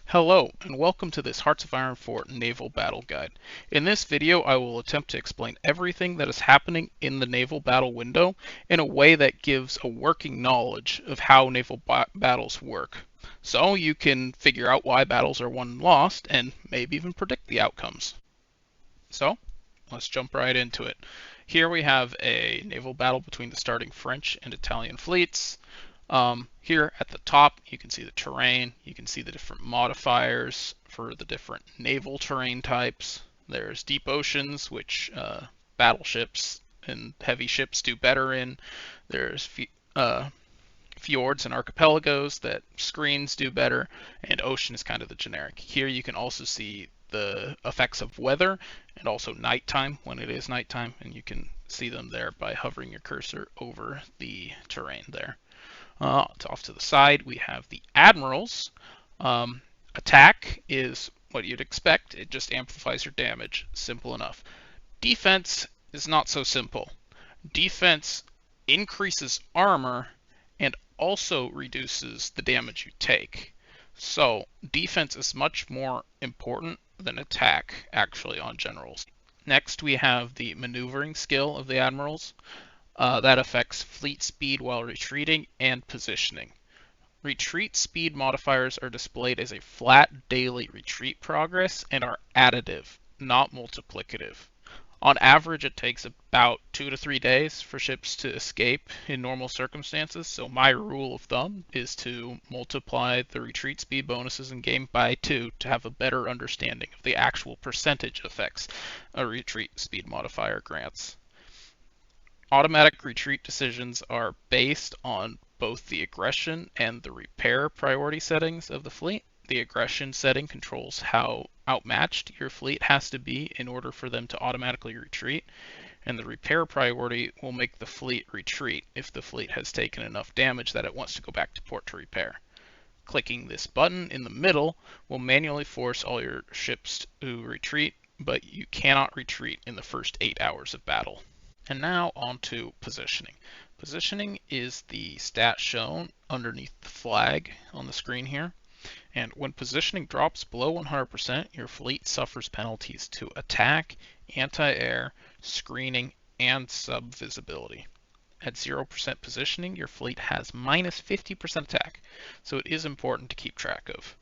Hello, and welcome to this Hearts of Iron 4 Naval Battle Guide. In this video, I will attempt to explain everything that is happening in the naval battle window in a way that gives a working knowledge of how naval battles work. So you can figure out why battles are won and lost, and maybe even predict the outcomes. So, let's jump right into it. Here we have a naval battle between the starting French and Italian fleets. Here at the top, you can see the terrain. You can see the different modifiers for the different naval terrain types. There's deep oceans, which battleships and heavy ships do better in. There's fjords and archipelagos that screens do better, and ocean is kind of the generic. Here you can also see the effects of weather and also nighttime when it is nighttime, and you can see them there by hovering your cursor over the terrain there. Off to the side, we have the Admirals. Attack is what you'd expect. It just amplifies your damage. Simple enough. Defense is not so simple. Defense increases armor and also reduces the damage you take. So defense is much more important than attack, actually, on generals. Next, we have the maneuvering skill of the Admirals. That affects fleet speed while retreating and positioning. Retreat speed modifiers are displayed as a flat daily retreat progress and are additive, not multiplicative. On average, it takes about 2 to 3 days for ships to escape in normal circumstances, so my rule of thumb is to multiply the retreat speed bonuses in game by 2 to have a better understanding of the actual percentage effects a retreat speed modifier grants. Automatic retreat decisions are based on both the aggression and the repair priority settings of the fleet. The aggression setting controls how outmatched your fleet has to be in order for them to automatically retreat, and the repair priority will make the fleet retreat if the fleet has taken enough damage that it wants to go back to port to repair. Clicking this button in the middle will manually force all your ships to retreat, but you cannot retreat in the first 8 hours of battle. And now on to positioning. Positioning is the stat shown underneath the flag on the screen here. And when positioning drops below 100%, your fleet suffers penalties to attack, anti-air, screening, and sub-visibility. At 0% positioning, your fleet has minus 50% attack, so it is important to keep track of.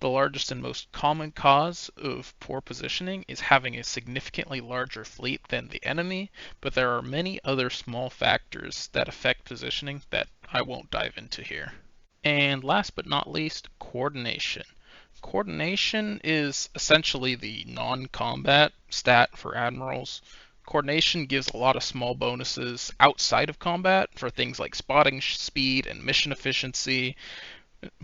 The largest and most common cause of poor positioning is having a significantly larger fleet than the enemy, but there are many other small factors that affect positioning that I won't dive into here. And last but not least, coordination. Coordination is essentially the non-combat stat for admirals. Coordination gives a lot of small bonuses outside of combat for things like spotting speed and mission efficiency,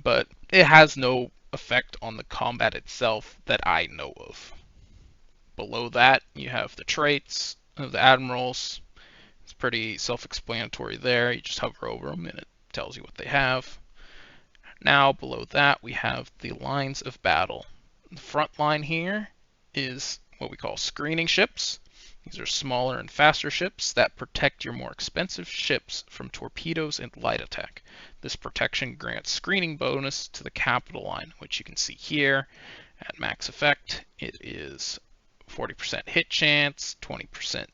but it has no effect on the combat itself that I know of. Below that, you have the traits of the admirals. It's pretty self-explanatory there. You just hover over them and it tells you what they have. Now, below that, we have the lines of battle. The front line here is what we call screening ships. These are smaller and faster ships that protect your more expensive ships from torpedoes and light attack. This protection grants screening bonus to the capital line, which you can see here at max effect. It is 40% hit chance, 20%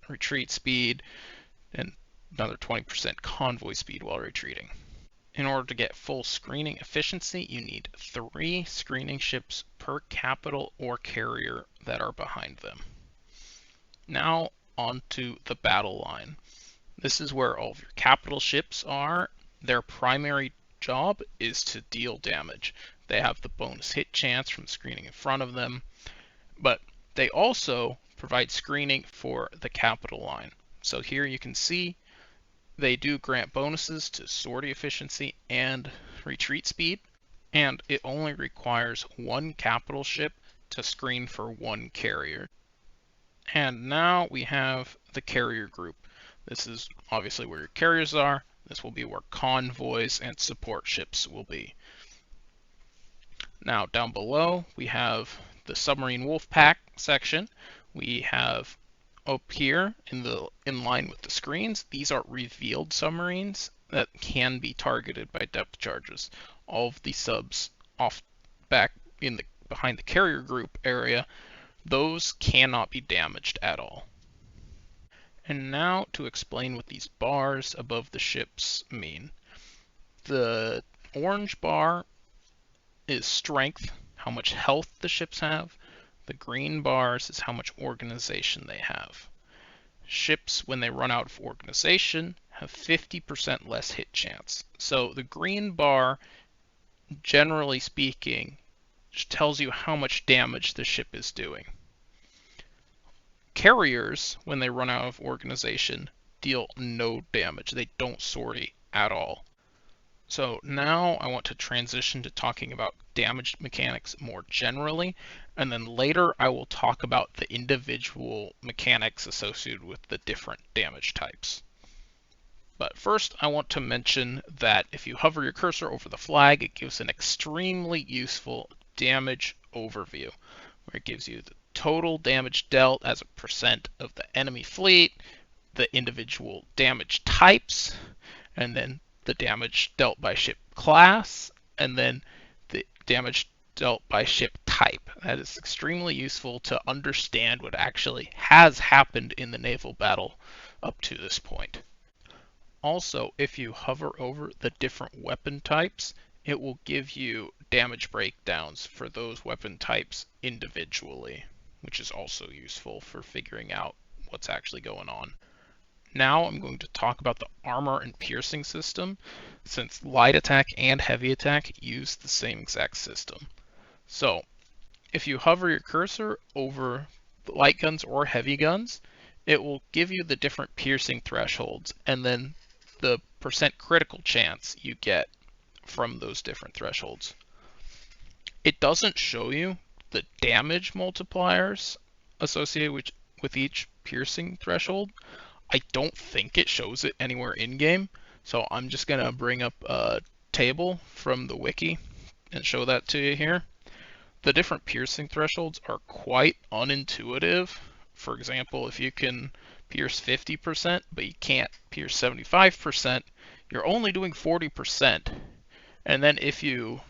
retreat speed, and another 20% convoy speed while retreating. In order to get full screening efficiency, you need 3 screening ships per capital or carrier that are behind them. Now onto the battle line. This is where all of your capital ships are. Their primary job is to deal damage. They have the bonus hit chance from screening in front of them, but they also provide screening for the capital line. So here you can see they do grant bonuses to sortie efficiency and retreat speed, and it only requires 1 capital ship to screen for 1 carrier. And now we have the carrier group. This is obviously where your carriers are. This will be where convoys and support ships will be. Now down below we have the submarine wolf pack section. We have up here in line with the screens, these are revealed submarines that can be targeted by depth charges. All of the subs back behind the carrier group area, those cannot be damaged at all. And now to explain what these bars above the ships mean. The orange bar is strength, how much health the ships have. The green bars is how much organization they have. Ships, when they run out of organization, have 50% less hit chance. So the green bar, generally speaking, just tells you how much damage the ship is doing. Carriers, when they run out of organization, deal no damage. They don't sortie at all. So now I want to transition to talking about damage mechanics more generally, and then later I will talk about the individual mechanics associated with the different damage types. But first I want to mention that if you hover your cursor over the flag, it gives an extremely useful damage overview, where it gives you the total damage dealt as a percent of the enemy fleet, the individual damage types, and then the damage dealt by ship class, and then the damage dealt by ship type. That is extremely useful to understand what actually has happened in the naval battle up to this point. Also, if you hover over the different weapon types, it will give you damage breakdowns for those weapon types individually, which is also useful for figuring out what's actually going on. Now I'm going to talk about the armor and piercing system, since light attack and heavy attack use the same exact system. So if you hover your cursor over the light guns or heavy guns, it will give you the different piercing thresholds and then the percent critical chance you get from those different thresholds. It doesn't show you the damage multipliers associated with each piercing threshold. I don't think it shows it anywhere in-game, so I'm just going to bring up a table from the wiki and show that to you here. The different piercing thresholds are quite unintuitive. For example, if you can pierce 50%, but you can't pierce 75%, you're only doing 40%. And then if you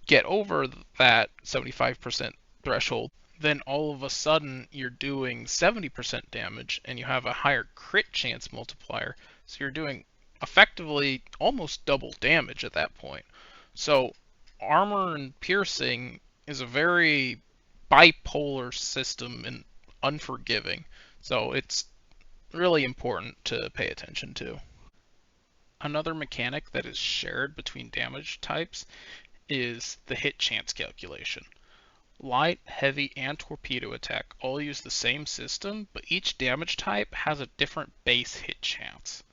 get over that 75% threshold, then all of a sudden you're doing 70% damage and you have a higher crit chance multiplier. So you're doing effectively almost double damage at that point. So armor and piercing is a very bipolar system and unforgiving. So it's really important to pay attention to. Another mechanic that is shared between damage types is the hit chance calculation. Light, heavy, and torpedo attack all use the same system, but each damage type has a different base hit chance.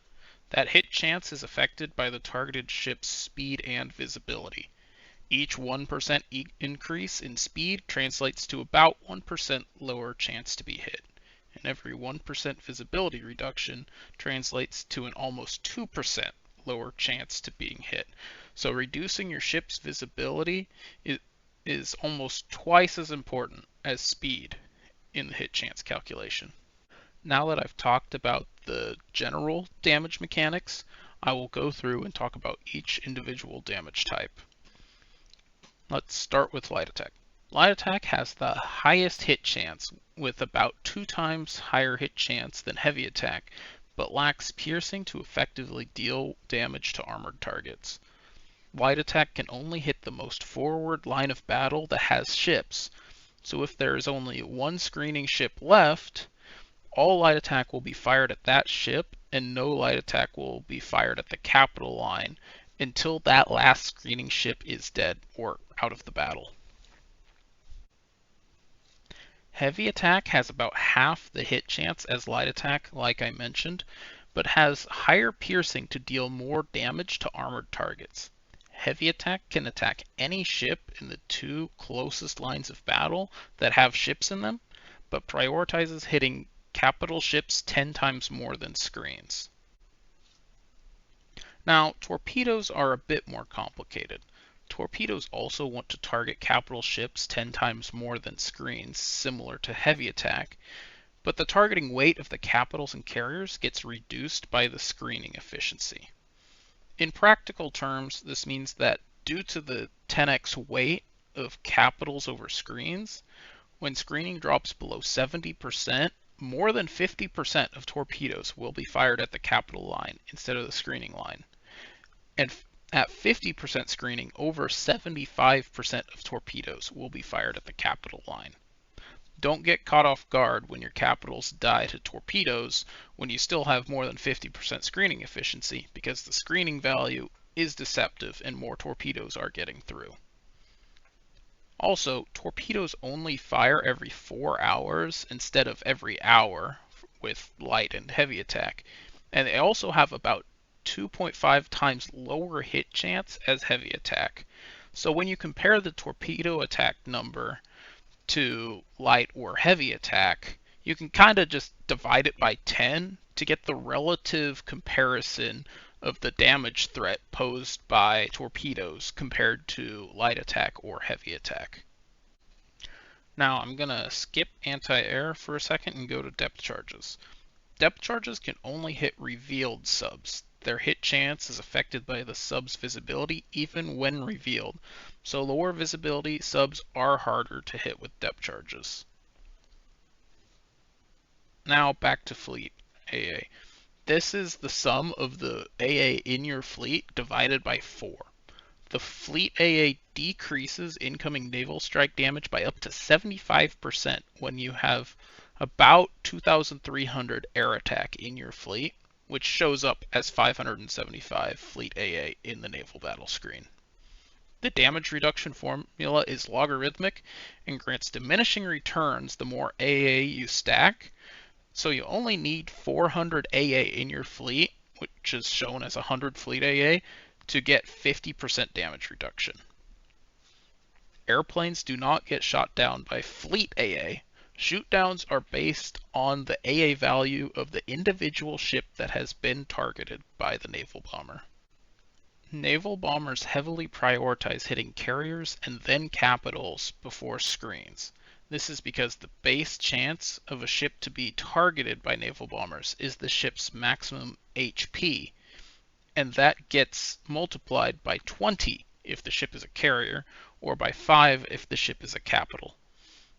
That hit chance is affected by the targeted ship's speed and visibility. Each 1% increase in speed translates to about 1% lower chance to be hit, and every 1% visibility reduction translates to an almost 2% lower chance to being hit. So reducing your ship's visibility is almost twice as important as speed in the hit chance calculation. Now that I've talked about the general damage mechanics, I will go through and talk about each individual damage type. Let's start with light attack. Light attack has the highest hit chance with about 2 times higher hit chance than heavy attack, but lacks piercing to effectively deal damage to armored targets. Light attack can only hit the most forward line of battle that has ships, so if there is only one screening ship left, all light attack will be fired at that ship and no light attack will be fired at the capital line until that last screening ship is dead or out of the battle. Heavy attack has about half the hit chance as light attack, like I mentioned, but has higher piercing to deal more damage to armored targets. Heavy attack can attack any ship in the 2 closest lines of battle that have ships in them, but prioritizes hitting capital ships 10 times more than screens. Now, torpedoes are a bit more complicated. Torpedoes also want to target capital ships 10 times more than screens, similar to heavy attack, but the targeting weight of the capitals and carriers gets reduced by the screening efficiency. In practical terms, this means that due to the 10x weight of capitals over screens, when screening drops below 70%, more than 50% of torpedoes will be fired at the capital line instead of the screening line. And at 50% screening, over 75% of torpedoes will be fired at the capital line. Don't get caught off guard when your capitals die to torpedoes when you still have more than 50% screening efficiency, because the screening value is deceptive and more torpedoes are getting through. Also, torpedoes only fire every 4 hours instead of every hour with light and heavy attack, and they also have about 2.5 times lower hit chance as heavy attack. So when you compare the torpedo attack number to light or heavy attack, you can kind of just divide it by 10 to get the relative comparison of the damage threat posed by torpedoes compared to light attack or heavy attack. Now I'm going to skip anti-air for a second and go to depth charges. Depth charges can only hit revealed subs. Their hit chance is affected by the sub's visibility even when revealed, so lower visibility subs are harder to hit with depth charges. Now back to fleet AA. This is the sum of the AA in your fleet divided by 4. The fleet AA decreases incoming naval strike damage by up to 75% when you have about 2,300 air attack in your fleet, which shows up as 575 fleet AA in the naval battle screen. The damage reduction formula is logarithmic and grants diminishing returns the more AA you stack, so you only need 400 AA in your fleet, which is shown as 100 fleet AA, to get 50% damage reduction. Airplanes do not get shot down by fleet AA. Shootdowns are based on the AA value of the individual ship that has been targeted by the naval bomber. Naval bombers heavily prioritize hitting carriers and then capitals before screens. This is because the base chance of a ship to be targeted by naval bombers is the ship's maximum HP, and that gets multiplied by 20 if the ship is a carrier, or by 5 if the ship is a capital.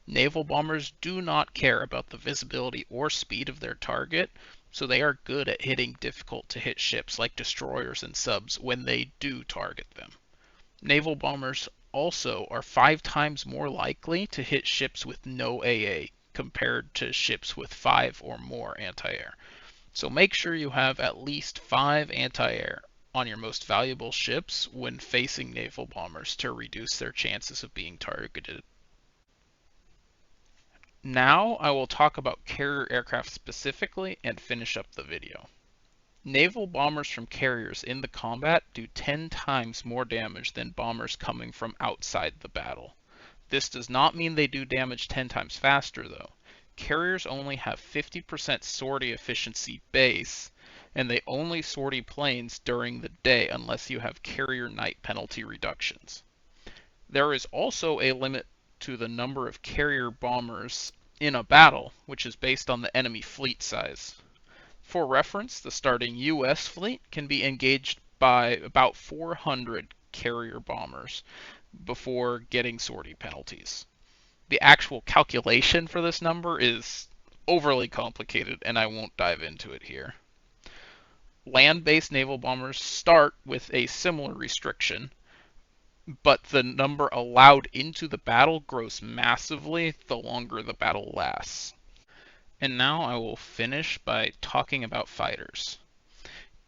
Naval bombers do not care about the visibility or speed of their target, so they are good at hitting difficult to hit ships like destroyers and subs when they do target them. Naval bombers also are 5 times more likely to hit ships with no AA compared to ships with 5 or more anti-air. So make sure you have at least 5 anti-air on your most valuable ships when facing naval bombers to reduce their chances of being targeted. Now I will talk about carrier aircraft specifically and finish up the video. Naval bombers from carriers in the combat do 10 times more damage than bombers coming from outside the battle. This does not mean they do damage 10 times faster though. Carriers only have 50% sortie efficiency base, and they only sortie planes during the day unless you have carrier night penalty reductions. There is also a limit to the number of carrier bombers in a battle, which is based on the enemy fleet size. For reference, the starting US fleet can be engaged by about 400 carrier bombers before getting sortie penalties. The actual calculation for this number is overly complicated, and I won't dive into it here. Land-based naval bombers start with a similar restriction, but the number allowed into the battle grows massively the longer the battle lasts. And now I will finish by talking about fighters.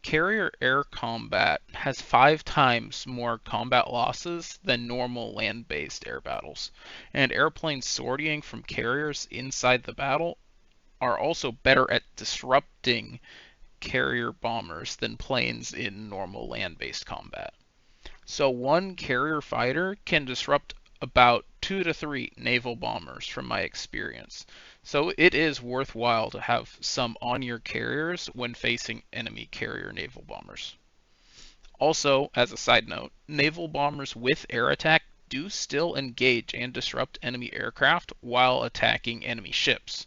Carrier air combat has 5 times more combat losses than normal land-based air battles, and airplanes sortying from carriers inside the battle are also better at disrupting carrier bombers than planes in normal land-based combat. So one carrier fighter can disrupt about 2 to 3 naval bombers from my experience. So it is worthwhile to have some on your carriers when facing enemy carrier naval bombers. Also, as a side note, naval bombers with air attack do still engage and disrupt enemy aircraft while attacking enemy ships.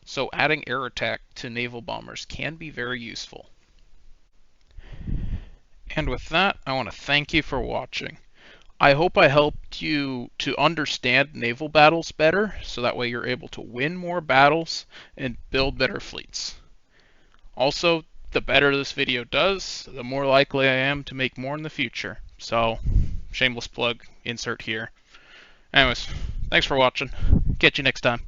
So adding air attack to naval bombers can be very useful. And with that, I want to thank you for watching. I hope I helped you to understand naval battles better, so that way you're able to win more battles and build better fleets. Also, the better this video does, the more likely I am to make more in the future. So, shameless plug, insert here. Anyways, thanks for watching. Catch you next time.